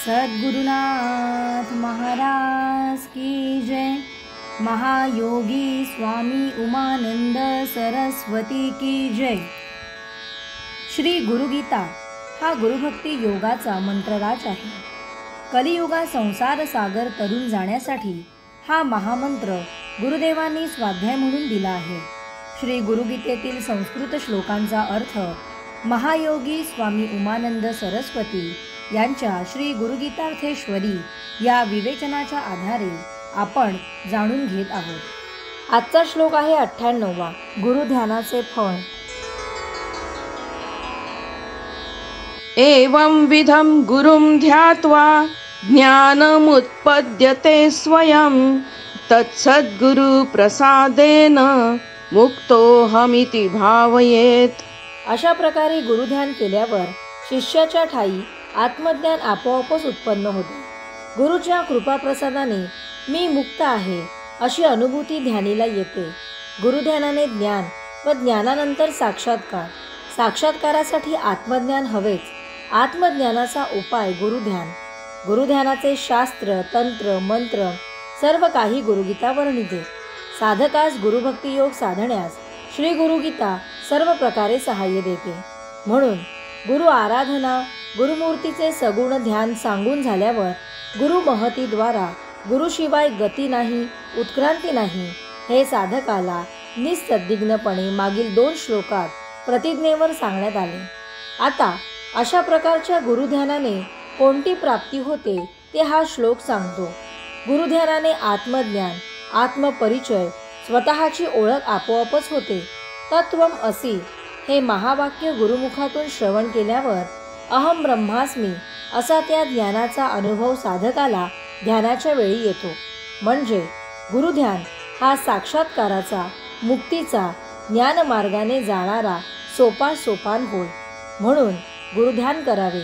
सद्गुरुनाथ महाराज की जय। महायोगी स्वामी उमानंद सरस्वती की जय। श्री गुरुगीता हा गुरुभक्ती योगाचा मंत्रराज आहे। कलियुगा संसार सागर तरून जाण्यासाठी हा महामंत्र गुरुदेवांनी स्वाध्याय म्हणून दिला आहे। श्री गुरुगीतेतील संस्कृत श्लोकांचा अर्थ महायोगी स्वामी उमानंद सरस्वती यांच्या श्री गुरुगीतार्थेश्वरी या विवेचनाच्या आधारे आपण जाणून घेत आहोत। आजचा श्लोक आहे 98वा, गुरुध्यानाचे फळ। एवं विधं गुरुं ध्यात्वा ज्ञानमुत्पद्यते स्वयं तत्सद्गुरु प्रसादेन मुक्तोऽहमिति भावयेत्। अशा प्रकारे गुरुध्यान केल्यावर शिष्याच्या ठायी आत्मज्ञान आपोआपच उत्पन्न होते। गुरुच्या कृपाप्रसादाने मी मुक्त आहे अशी अनुभूती ध्यानीला येते। गुरुध्यानाने ज्ञान व ज्ञानानंतर साक्षात्कार, साक्षात्कारासाठी आत्मज्ञान हवेच। आत्मज्ञानाचा उपाय गुरुध्यान। गुरुध्यानाचे शास्त्र, तंत्र, मंत्र सर्व काही गुरुगीता वर्णिते। साधकास गुरुभक्ती योग साधण्यास श्री गुरुगीता सर्व प्रकारे सहाय्य देते। म्हणून गुरु आराधना, गुरुमूर्तीचे सगुण ध्यान सांगून झाल्यावर गुरु महतीद्वारा गुरुशिवाय गती नाही, उत्क्रांती नाही हे साधकाला निस्संदिग्धपणे मागील 2 श्लोकात प्रतिज्ञेवर सांगण्यात आले। आता अशा प्रकारच्या गुरुध्यानाने कोणती प्राप्ती होते ते हा श्लोक सांगतो। गुरुध्यानाने आत्मज्ञान, आत्मपरिचय, स्वतःची ओळख आपोआपच होते। तत्वम असी हे महावाक्य गुरुमुखातून श्रवण केल्यावर अहम ब्रह्मास्मी असा त्या ज्ञानाचा अनुभव साधकाला ध्यानाच्या वेळी येतो। म्हणजे गुरुध्यान हा साक्षात्काराचा, मुक्तीचा, ज्ञानमार्गाने जाणारा सोपा सोपान होय। म्हणून गुरुध्यान करावे।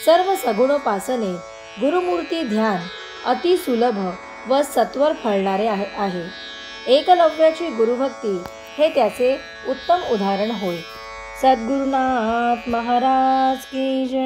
सर्व सगुणोपासने गुरुमूर्ती ध्यान अति सुलभ व सत्वर फळणारे आहे। एकलव्याची गुरुभक्ती हे त्याचे उत्तम उदाहरण होय। सद्गुरुनाथ महाराज की जय।